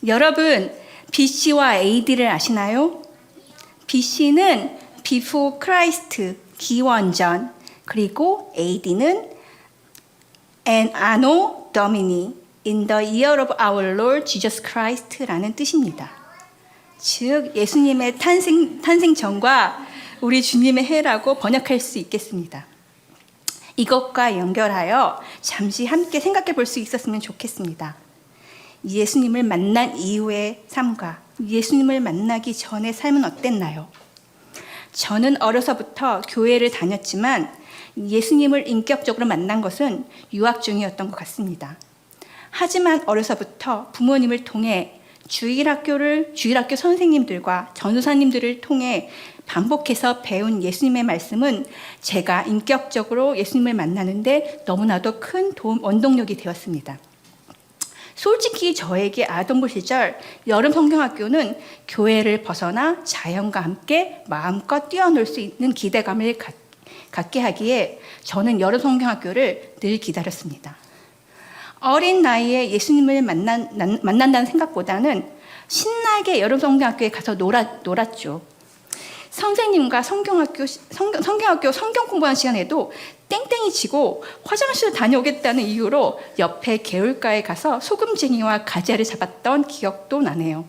여러분, BC와 AD를 아시나요? BC는 Before Christ, 기원전, 그리고 AD는 Anno Domini, in the year of our Lord Jesus Christ라는 뜻입니다. 즉 예수님의 탄생 전과 우리 주님의 해라고 번역할 수 있겠습니다. 이것과 연결하여 잠시 함께 생각해 볼 수 있었으면 좋겠습니다. 예수님을 만난 이후의 삶과 예수님을 만나기 전의 삶은 어땠나요? 저는 어려서부터 교회를 다녔지만 예수님을 인격적으로 만난 것은 유학 중이었던 것 같습니다. 하지만 어려서부터 부모님을 통해 주일학교 선생님들과 전도사님들을 통해 반복해서 배운 예수님의 말씀은 제가 인격적으로 예수님을 만나는데 너무나도 큰 원동력이 되었습니다. 솔직히 저에게 아동부 시절 여름 성경학교는 교회를 벗어나 자연과 함께 마음껏 뛰어놀 수 있는 기대감을 갖게 하기에 저는 여름 성경학교를 늘 기다렸습니다. 어린 나이에 예수님을 만난다는 생각보다는 신나게 여름 성경학교에 가서 놀았죠. 선생님과 성경학교 성경 공부하는 시간에도 땡땡이 치고 화장실 다녀오겠다는 이유로 옆에 개울가에 가서 소금쟁이와 가지알을 잡았던 기억도 나네요.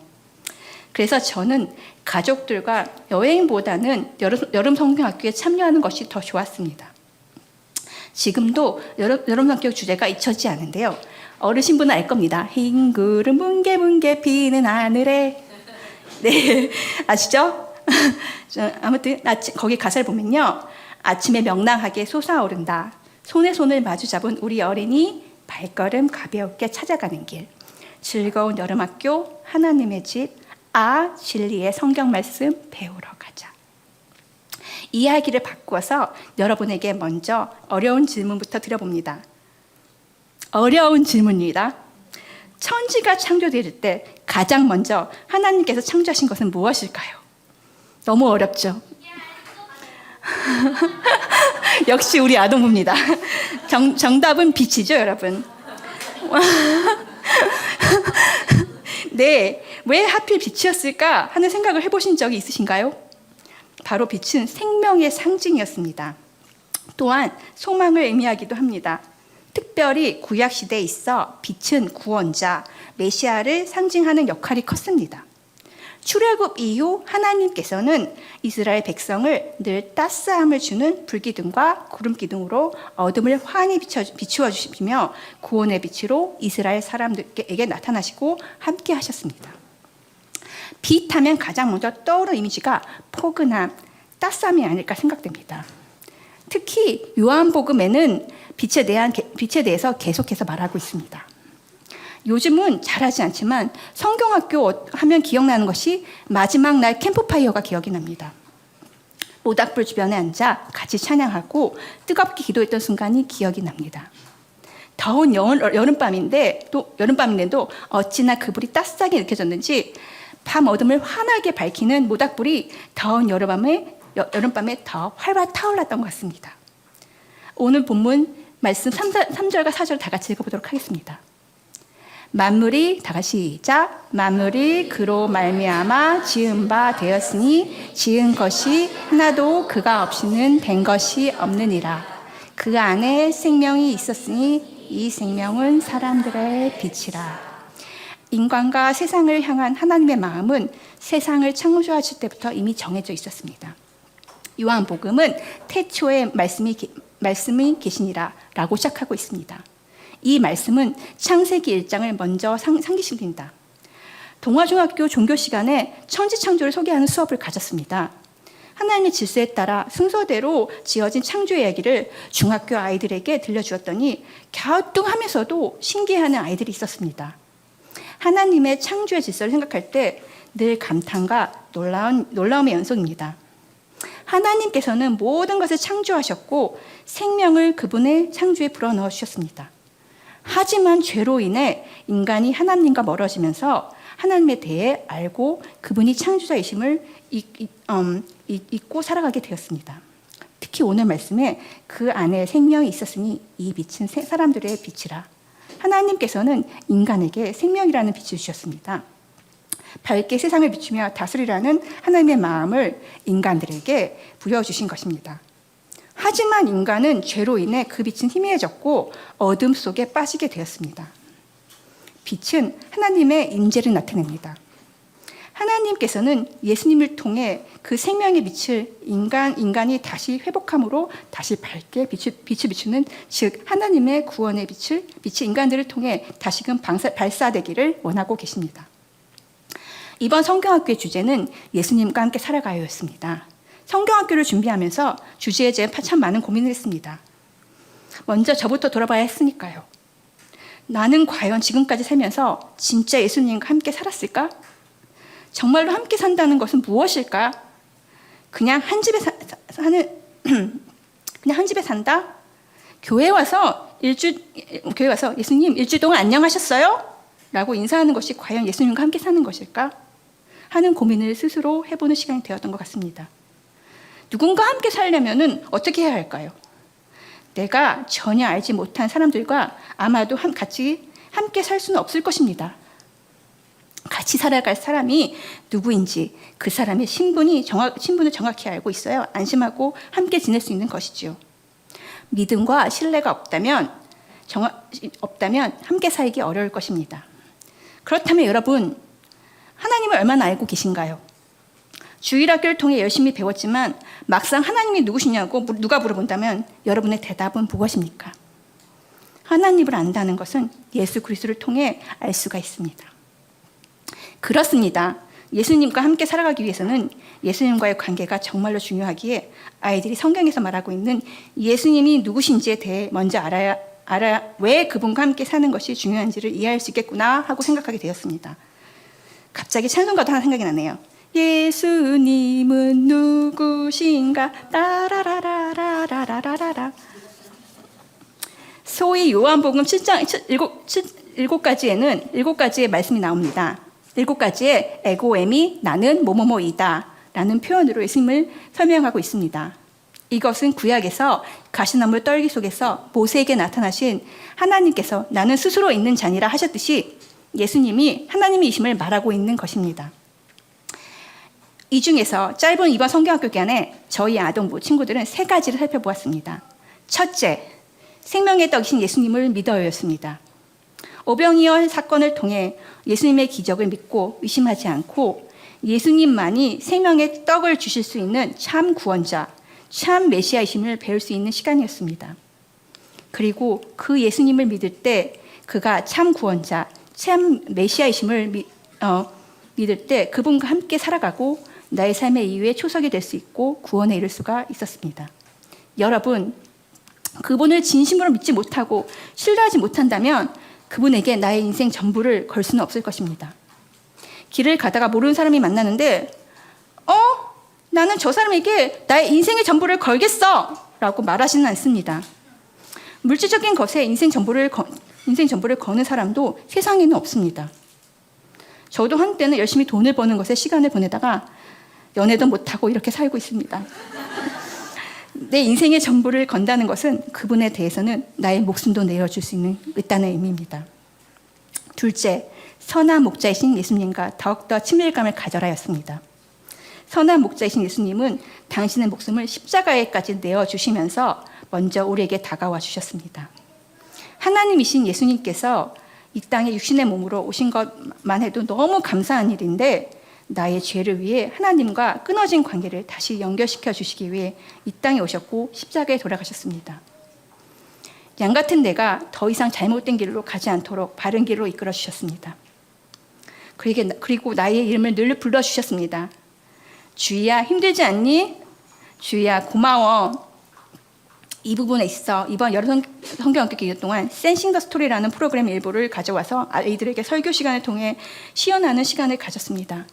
그래서 저는 가족들과 여행보다는 여름 성경학교에 참여하는 것이 더 좋았습니다. 지금도 여름 성경 주제가 잊혀지지 않은데요. 어르신분은 알 겁니다. 흰 구름 뭉게뭉게 피는 하늘에. 네, 아시죠? 아무튼 거기 가사를 보면요. 아침에 명랑하게 솟아오른다. 손에 손을 마주 잡은 우리 어린이 발걸음 가볍게 찾아가는 길. 즐거운 여름학교 하나님의 집. 진리의 성경 말씀 배우러 가자. 이야기를 바꾸어서 여러분에게 먼저 어려운 질문부터 드려봅니다. 어려운 질문입니다. 천지가 창조될 때 가장 먼저 하나님께서 창조하신 것은 무엇일까요? 너무 어렵죠? 역시 우리 아동부입니다. 정답은 빛이죠, 여러분. 네, 왜 하필 빛이었을까 하는 생각을 해보신 적이 있으신가요? 바로 빛은 생명의 상징이었습니다. 또한 소망을 의미하기도 합니다. 특별히 구약시대에 있어 빛은 구원자, 메시아를 상징하는 역할이 컸습니다. 출애굽 이후 하나님께서는 이스라엘 백성을 늘 따스함을 주는 불기둥과 구름기둥으로 어둠을 환히 비추어 주시며 구원의 빛으로 이스라엘 사람들에게 나타나시고 함께 하셨습니다. 빛 하면 가장 먼저 떠오르는 이미지가 포근함, 따스함이 아닐까 생각됩니다. 특히 요한복음에는 빛에 대해서 계속해서 말하고 있습니다. 요즘은 잘하지 않지만 성경학교 하면 기억나는 것이 마지막 날 캠프파이어가 기억이 납니다. 모닥불 주변에 앉아 같이 찬양하고 뜨겁게 기도했던 순간이 기억이 납니다. 더운 여름밤인데도 어찌나 그 불이 따스하게 느껴졌는지 밤 어둠을 환하게 밝히는 모닥불이 더운 여름밤에 더 활활 타올랐던 것 같습니다. 오늘 본문 말씀 3절과 4절 다 같이 읽어보도록 하겠습니다. 만물이 다 같이 시작. 만물이 그로 말미암아 지은 바 되었으니 지은 것이 하나도 그가 없이는 된 것이 없느니라. 그 안에 생명이 있었으니 이 생명은 사람들의 빛이라. 인간과 세상을 향한 하나님의 마음은 세상을 창조하실 때부터 이미 정해져 있었습니다. 요한복음은 태초에 말씀이 계시니라 라고 시작하고 있습니다. 이 말씀은 창세기 1장을 먼저 상기시킵니다. 동아중학교 종교 시간에 천지창조를 소개하는 수업을 가졌습니다. 하나님의 질서에 따라 순서대로 지어진 창조 이야기를 중학교 아이들에게 들려주었더니 갸우뚱하면서도 신기해하는 아이들이 있었습니다. 하나님의 창조의 질서를 생각할 때 늘 감탄과 놀라움의 연속입니다. 하나님께서는 모든 것을 창조하셨고 생명을 그분의 창조에 불어넣어 주셨습니다. 하지만 죄로 인해 인간이 하나님과 멀어지면서 하나님에 대해 알고 그분이 창조자이심을 잊고 살아가게 되었습니다. 특히 오늘 말씀에 그 안에 생명이 있었으니 이 빛은 사람들의 빛이라. 하나님께서는 인간에게 생명이라는 빛을 주셨습니다. 밝게 세상을 비추며 다스리라는 하나님의 마음을 인간들에게 부여주신 것입니다. 하지만 인간은 죄로 인해 그 빛은 희미해졌고 어둠 속에 빠지게 되었습니다. 빛은 하나님의 임재를 나타냅니다. 하나님께서는 예수님을 통해 그 생명의 빛을 인간이 다시 회복함으로 다시 밝게 빛을 비추는, 즉 하나님의 구원의 빛이 인간들을 통해 다시금 발사되기를 원하고 계십니다. 이번 성경학교의 주제는 예수님과 함께 살아가요였습니다. 성경학교를 준비하면서 주제에 대해 참 많은 고민을 했습니다. 먼저 저부터 돌아봐야 했으니까요. 나는 과연 지금까지 살면서 진짜 예수님과 함께 살았을까? 정말로 함께 산다는 것은 무엇일까? 그냥 한 집에 그냥 한 집에 산다? 교회 와서 예수님 일주일 동안 안녕하셨어요? 라고 인사하는 것이 과연 예수님과 함께 사는 것일까? 하는 고민을 스스로 해보는 시간이 되었던 것 같습니다. 누군가 함께 살려면 어떻게 해야 할까요? 내가 전혀 알지 못한 사람들과 아마도 같이 함께 살 수는 없을 것입니다. 같이 살아갈 사람이 누구인지 그 사람의 신분을 정확히 알고 있어야 안심하고 함께 지낼 수 있는 것이죠. 믿음과 신뢰가 없다면 함께 살기 어려울 것입니다. 그렇다면 여러분, 하나님을 얼마나 알고 계신가요? 주일학교를 통해 열심히 배웠지만 막상 하나님이 누구시냐고 누가 물어본다면 여러분의 대답은 무엇입니까? 하나님을 안다는 것은 예수 그리스도를 통해 알 수가 있습니다. 그렇습니다. 예수님과 함께 살아가기 위해서는 예수님과의 관계가 정말로 중요하기에 아이들이 성경에서 말하고 있는 예수님이 누구신지에 대해 먼저 알아야 왜 그분과 함께 사는 것이 중요한지를 이해할 수 있겠구나 하고 생각하게 되었습니다. 갑자기 찬송가도 하나 생각이 나네요. 예수님은 누구신가 따라라라라라라라. 소위 요한복음 7장 7가지에는 7가지의 말씀이 나옵니다. 7가지의 에고엠이 나는 뭐뭐뭐이다 라는 표현으로 예수님을 설명하고 있습니다. 이것은 구약에서 가시나무 떨기 속에서 모세에게 나타나신 하나님께서 나는 스스로 있는 자니라 하셨듯이 예수님이 하나님이심을 말하고 있는 것입니다. 이 중에서 짧은 이번 성경학교 기간에 저희 아동부 친구들은 3가지를 살펴보았습니다. 첫째, 생명의 떡이신 예수님을 믿어요였습니다. 오병이어 사건을 통해 예수님의 기적을 믿고 의심하지 않고 예수님만이 생명의 떡을 주실 수 있는 참 구원자, 참 메시아이심을 배울 수 있는 시간이었습니다. 그리고 그 예수님을 믿을 때 그가 참 구원자, 참 메시아이심을 믿을 때 그분과 함께 살아가고 나의 삶의 이유의 초석이 될 수 있고 구원에 이를 수가 있었습니다. 여러분, 그분을 진심으로 믿지 못하고 신뢰하지 못한다면 그분에게 나의 인생 전부를 걸 수는 없을 것입니다. 길을 가다가 모르는 사람이 만나는데 나는 저 사람에게 나의 인생의 전부를 걸겠어 라고 말하지는 않습니다. 물질적인 것에 인생 전부를 거는 사람도 세상에는 없습니다. 저도 한때는 열심히 돈을 버는 것에 시간을 보내다가 연애도 못하고 이렇게 살고 있습니다. 내 인생의 전부를 건다는 것은 그분에 대해서는 나의 목숨도 내어줄 수 있다는 의미입니다. 둘째, 선한 목자이신 예수님과 더욱더 친밀감을 가져라였습니다. 선한 목자이신 예수님은 당신의 목숨을 십자가에까지 내어주시면서 먼저 우리에게 다가와 주셨습니다. 하나님이신 예수님께서 이 땅에 육신의 몸으로 오신 것만 해도 너무 감사한 일인데 나의 죄를 위해 하나님과 끊어진 관계를 다시 연결시켜 주시기 위해 이 땅에 오셨고 십자가에 돌아가셨습니다. 양 같은 내가 더 이상 잘못된 길로 가지 않도록 바른 길로 이끌어 주셨습니다. 그리고 나의 이름을 늘 불러주셨습니다. 주희야, 힘들지 않니? 주희야, 고마워. 이 부분에 있어 이번 여러 성경학교 기간 동안 센싱 더 스토리라는 프로그램 일부를 가져와서 아이들에게 설교 시간을 통해 시연하는 시간을 가졌습니다.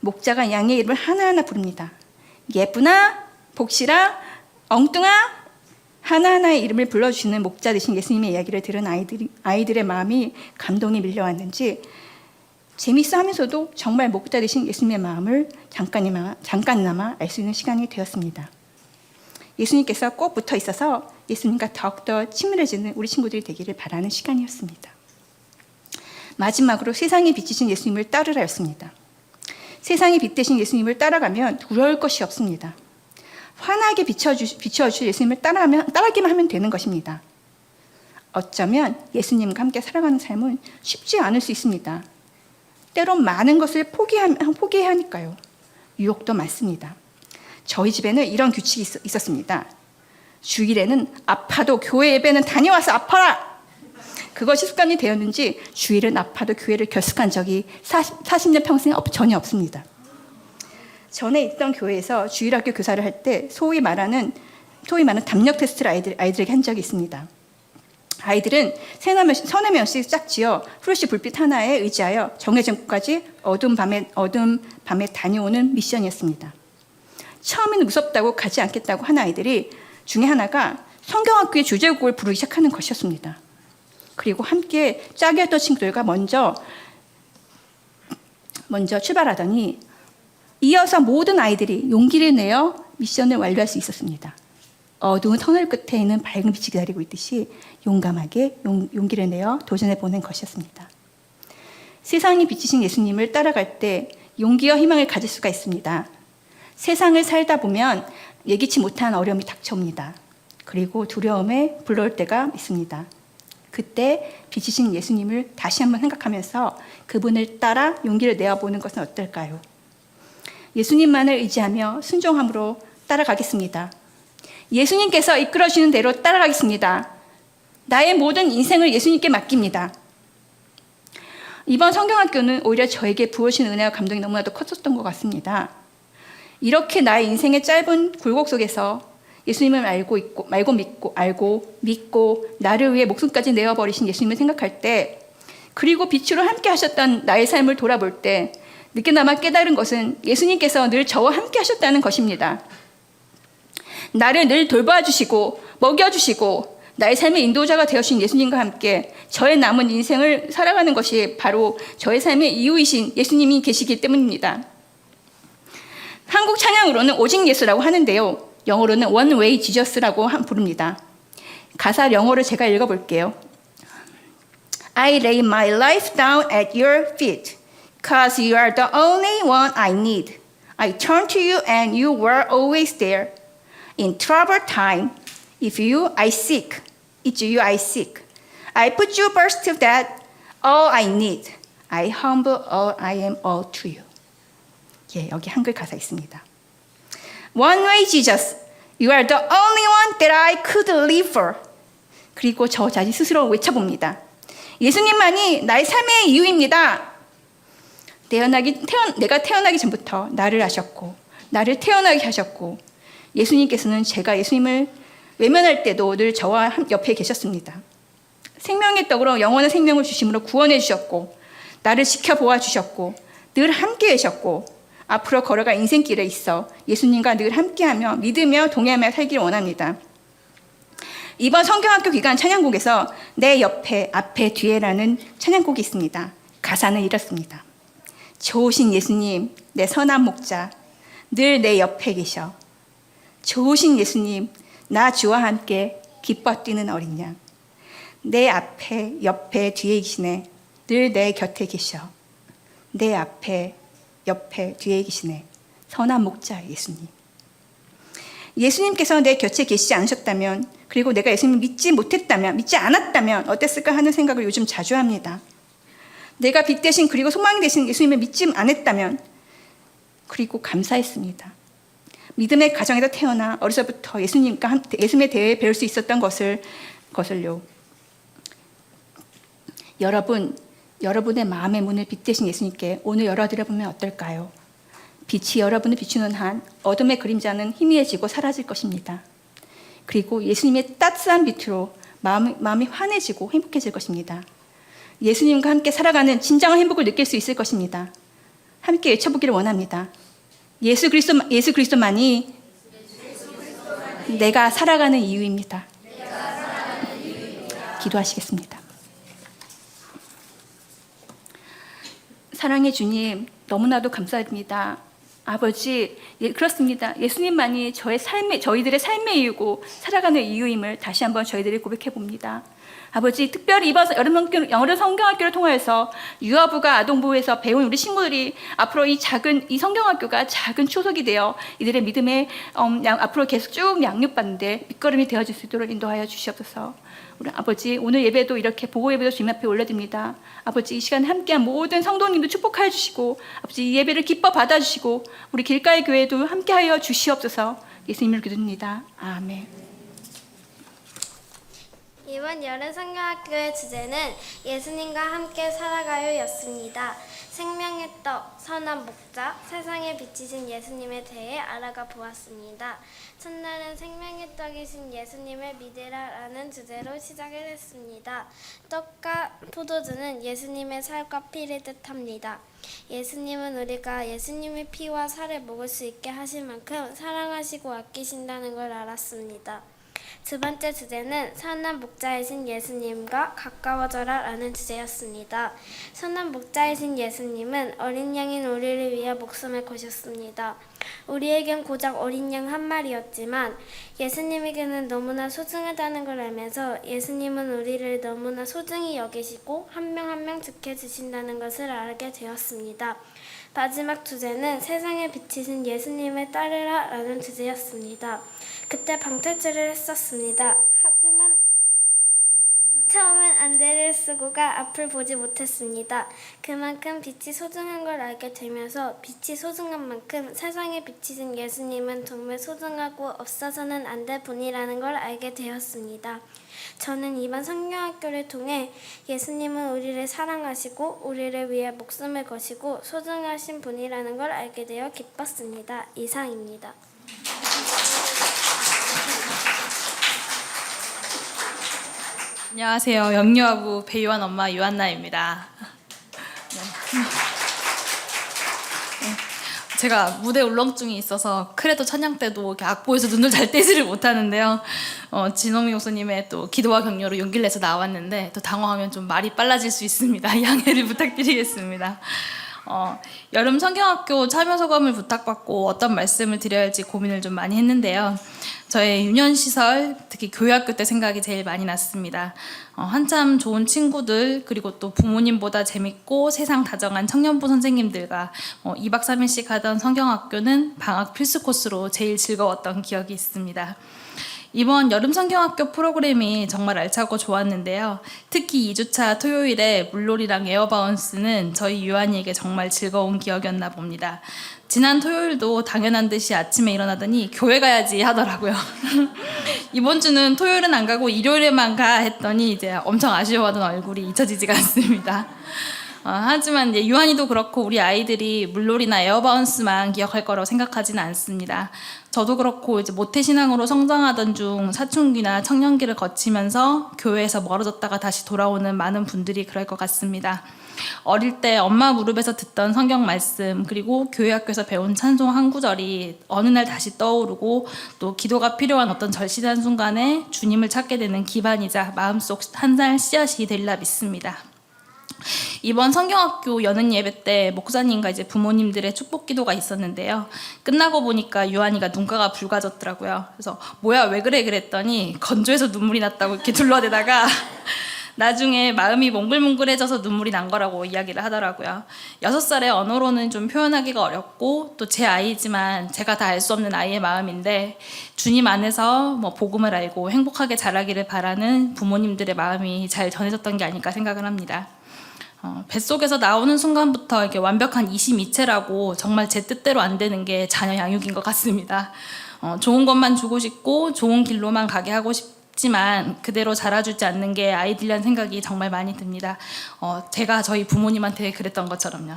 목자가 양의 이름을 하나하나 부릅니다. 예쁘나? 복실아? 엉뚱아? 하나하나의 이름을 불러주시는 목자 되신 예수님의 이야기를 들은 아이들의 마음이 감동이 밀려왔는지 재밌어 하면서도 정말 목자 되신 예수님의 마음을 잠깐이나마 알 수 있는 시간이 되었습니다. 예수님께서 꼭 붙어 있어서 예수님과 더욱더 친밀해지는 우리 친구들이 되기를 바라는 시간이었습니다. 마지막으로 세상에 비치신 예수님을 따르라였습니다. 세상에 빛 대신 예수님을 따라가면 두려울 것이 없습니다. 환하게 비춰주실 예수님을 따라가기만 하면 되는 것입니다. 어쩌면 예수님과 함께 살아가는 삶은 쉽지 않을 수 있습니다. 때론 많은 것을 포기해야 하니까요. 유혹도 많습니다. 저희 집에는 이런 규칙이 있었습니다. 주일에는 아파도 교회 예배는 다녀와서 아파라! 그것이 습관이 되었는지 주일은 아파도 교회를 결석한 적이 40년 평생 전혀 없습니다. 전에 있던 교회에서 주일학교 교사를 할 때 소위 말하는 담력 테스트를 아이들에게 한 적이 있습니다. 아이들은 서너 명씩 짝지어 후레쉬 불빛 하나에 의지하여 정해진 곳까지 어두운 밤에 다녀오는 미션이었습니다. 처음에는 무섭다고 가지 않겠다고 한 아이들이 중에 하나가 성경학교의 주제곡을 부르기 시작하는 것이었습니다. 그리고 함께 짝이었던 친구들과 먼저 출발하더니 이어서 모든 아이들이 용기를 내어 미션을 완료할 수 있었습니다. 어두운 터널 끝에 있는 밝은 빛이 기다리고 있듯이 용감하게 용기를 내어 도전해보는 것이었습니다. 세상이 비치신 예수님을 따라갈 때 용기와 희망을 가질 수가 있습니다. 세상을 살다 보면 예기치 못한 어려움이 닥쳐옵니다. 그리고 두려움에 불러올 때가 있습니다. 그때 비치신 예수님을 다시 한번 생각하면서 그분을 따라 용기를 내어보는 것은 어떨까요? 예수님만을 의지하며 순종함으로 따라가겠습니다. 예수님께서 이끌어주는 대로 따라가겠습니다. 나의 모든 인생을 예수님께 맡깁니다. 이번 성경학교는 오히려 저에게 부어주신 은혜와 감동이 너무나도 컸었던 것 같습니다. 이렇게 나의 인생의 짧은 굴곡 속에서 예수님을 알고 믿고 나를 위해 목숨까지 내어버리신 예수님을 생각할 때, 그리고 빛으로 함께 하셨던 나의 삶을 돌아볼 때 늦게나마 깨달은 것은 예수님께서 늘 저와 함께 하셨다는 것입니다. 나를 늘 돌봐주시고 먹여주시고 나의 삶의 인도자가 되어주신 예수님과 함께 저의 남은 인생을 살아가는 것이 바로 저의 삶의 이유이신 예수님이 계시기 때문입니다. 한국 찬양으로는 오직 예수라고 하는데요, 영어로는 One Way Jesus라고 부릅니다. 가사 영어를 제가 읽어볼게요. I lay my life down at your feet, cause you are the only one I need. I turn to you and you were always there. In trouble time, if you I seek, it's you I seek. I put you first to that, all I need. I humble all I am all to you. 예, 여기 한글 가사 있습니다. One way Jesus, you are the only one that I could live for. 그리고 저 자신 스스로 외쳐봅니다. 예수님만이 나의 삶의 이유입니다. 내가 태어나기 전부터 나를 아셨고 나를 태어나게 하셨고, 예수님께서는 제가 예수님을 외면할 때도 늘 저와 옆에 계셨습니다. 생명의 떡으로 영원한 생명을 주심으로 구원해 주셨고, 나를 지켜보아 주셨고, 늘 함께 계셨고, 앞으로 걸어갈 인생길에 있어 예수님과 늘 함께하며 믿으며 동행하며 살기를 원합니다. 이번 성경학교 기간 찬양곡에서 내 옆에 앞에 뒤에라는 찬양곡이 있습니다. 가사는 이렇습니다. 좋으신 예수님, 내 선한 목자, 늘 내 옆에 계셔. 좋으신 예수님, 나 주와 함께 기뻐 뛰는 어린 양. 내 앞에, 옆에, 뒤에 계시네. 늘 내 곁에 계셔. 내 앞에, 옆에, 뒤에 계시네. 선한 목자 예수님. 예수님께서 내 곁에 계시지 않으셨다면, 그리고 내가 예수님을 믿지 않았다면 어땠을까 하는 생각을 요즘 자주 합니다. 내가 빛 대신 그리고 소망이 되신 예수님을 믿지 않았다면, 그리고 감사했습니다. 믿음의 가정에서 태어나 어려서부터 예수님에 대해 배울 수 있었던 것을요. 여러분의 마음의 문을 빛 대신 예수님께 오늘 열어드려보면 어떨까요? 빛이 여러분을 비추는 한 어둠의 그림자는 희미해지고 사라질 것입니다. 그리고 예수님의 따스한 빛으로 마음이 환해지고 행복해질 것입니다. 예수님과 함께 살아가는 진정한 행복을 느낄 수 있을 것입니다. 함께 외쳐보기를 원합니다. 예수 그리스도만이 내가 살아가는 이유입니다. 기도하시겠습니다. 사랑의 주님, 너무나도 감사드립니다. 아버지, 그렇습니다. 예수님만이 저희들의 삶의 이유고 살아가는 이유임을 다시 한번 저희들이 고백해 봅니다. 아버지, 특별히 이번 여름 성경학교를 통해서 유아부가 아동부에서 배운 우리 친구들이 앞으로 이 성경학교가 작은 초석이 되어 이들의 믿음에 앞으로 계속 쭉 양육받는데 밑거름이 되어질 수 있도록 인도하여 주시옵소서. 우리 아버지, 오늘 예배도 이렇게 보고 예배도 주님 앞에 올려드립니다. 아버지, 이 시간에 함께한 모든 성도님도 축복하여 주시고, 아버지, 이 예배를 기뻐 받아주시고, 우리 길가의 교회도 함께하여 주시옵소서. 예수님을 기도드립니다. 아멘. 이번 여름 성경학교의 주제는 예수님과 함께 살아가요였습니다. 생명의 떡, 선한 목자, 세상에 비치신 예수님에 대해 알아가 보았습니다. 첫날은 생명의 떡이신 예수님을 믿으라라는 주제로 시작을 했습니다. 떡과 포도주는 예수님의 살과 피를 뜻합니다. 예수님은 우리가 예수님의 피와 살을 먹을 수 있게 하신 만큼 사랑하시고 아끼신다는 걸 알았습니다. 두 번째 주제는 선한 목자이신 예수님과 가까워져라 라는 주제였습니다. 선한 목자이신 예수님은 어린 양인 우리를 위해 목숨을 거셨습니다. 우리에겐 고작 어린 양 한 마리였지만 예수님에게는 너무나 소중하다는 걸 알면서 예수님은 우리를 너무나 소중히 여기시고 한 명 한 명 지켜주신다는 것을 알게 되었습니다. 마지막 주제는 세상에 비치신 예수님을 따르라 라는 주제였습니다. 그때 방탈출을 했었습니다. 하지만 처음엔 안대를 쓰고가 앞을 보지 못했습니다. 그만큼 빛이 소중한 걸 알게 되면서 빛이 소중한 만큼 세상에 비치신 예수님은 정말 소중하고 없어서는 안 될 분이라는 걸 알게 되었습니다. 저는 이번 성경학교를 통해 예수님은 우리를 사랑하시고 우리를 위해 목숨을 거시고 소중하신 분이라는 걸 알게 되어 기뻤습니다. 이상입니다. 안녕하세요. 영유아부 배유한 엄마 유한나입니다. 제가 무대 울렁증이 있어서 크레도 찬양 때도 이렇게 악보에서 눈을 잘 떼지를 못하는데요. 진호미 목사님의 또 기도와 격려로 용기를 내서 나왔는데 또 당황하면 좀 말이 빨라질 수 있습니다. 양해를 부탁드리겠습니다. 여름 성경학교 참여 소감을 부탁받고 어떤 말씀을 드려야 할지 고민을 좀 많이 했는데요. 저의 유년시설, 특히 교회학교 때 생각이 제일 많이 났습니다. 한참 좋은 친구들, 그리고 또 부모님보다 재밌고 세상 다정한 청년부 선생님들과 2박 3일씩 하던 성경학교는 방학 필수 코스로 제일 즐거웠던 기억이 있습니다. 이번 여름 성경학교 프로그램이 정말 알차고 좋았는데요. 특히 2주차 토요일에 물놀이랑 에어바운스는 저희 유한이에게 정말 즐거운 기억이었나 봅니다. 지난 토요일도 당연한 듯이 아침에 일어나더니 교회 가야지 하더라고요. 이번 주는 토요일은 안 가고 일요일에만 가 했더니 이제 엄청 아쉬워하던 얼굴이 잊혀지지가 않습니다. 하지만 이제 유한이도 그렇고 우리 아이들이 물놀이나 에어바운스만 기억할 거라고 생각하지는 않습니다. 저도 그렇고 이제 모태신앙으로 성장하던 중 사춘기나 청년기를 거치면서 교회에서 멀어졌다가 다시 돌아오는 많은 분들이 그럴 것 같습니다. 어릴 때 엄마 무릎에서 듣던 성경 말씀, 그리고 교회 학교에서 배운 찬송 한 구절이 어느 날 다시 떠오르고 또 기도가 필요한 어떤 절실한 순간에 주님을 찾게 되는 기반이자 마음속 한 살 씨앗이 되리라 믿습니다. 이번 성경학교 여는 예배 때 목사님과 이제 부모님들의 축복 기도가 있었는데요. 끝나고 보니까 유한이가 눈가가 붉어졌더라고요. 그래서 뭐야 왜 그래 그랬더니 건조해서 눈물이 났다고 이렇게 둘러대다가 나중에 마음이 몽글몽글해져서 눈물이 난 거라고 이야기를 하더라고요. 6살의 언어로는 좀 표현하기가 어렵고 또 제 아이지만 제가 다 알 수 없는 아이의 마음인데 주님 안에서 복음을 알고 행복하게 자라기를 바라는 부모님들의 마음이 잘 전해졌던 게 아닐까 생각을 합니다. 뱃속에서 나오는 순간부터 이렇게 완벽한 이심이체라고 정말 제 뜻대로 안 되는 게 자녀 양육인 것 같습니다. 좋은 것만 주고 싶고 좋은 길로만 가게 하고 싶지만 그대로 자라주지 않는 게 아이들이란 생각이 정말 많이 듭니다. 제가 저희 부모님한테 그랬던 것처럼요.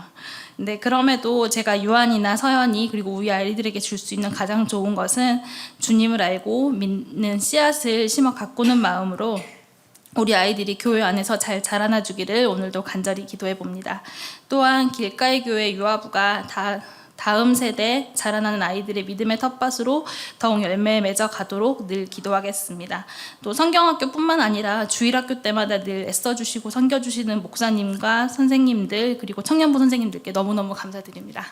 근데 그럼에도 제가 유한이나 서연이 그리고 우리 아이들에게 줄 수 있는 가장 좋은 것은 주님을 알고 믿는 씨앗을 심어 가꾸는 마음으로 우리 아이들이 교회 안에서 잘 자라나 주기를 오늘도 간절히 기도해 봅니다. 또한 길가의 교회 유아부가 다음 세대 자라나는 아이들의 믿음의 텃밭으로 더욱 열매 맺어 가도록 늘 기도하겠습니다. 또 성경학교뿐만 아니라 주일학교 때마다 늘 애써주시고 섬겨주시는 목사님과 선생님들 그리고 청년부 선생님들께 너무너무 감사드립니다.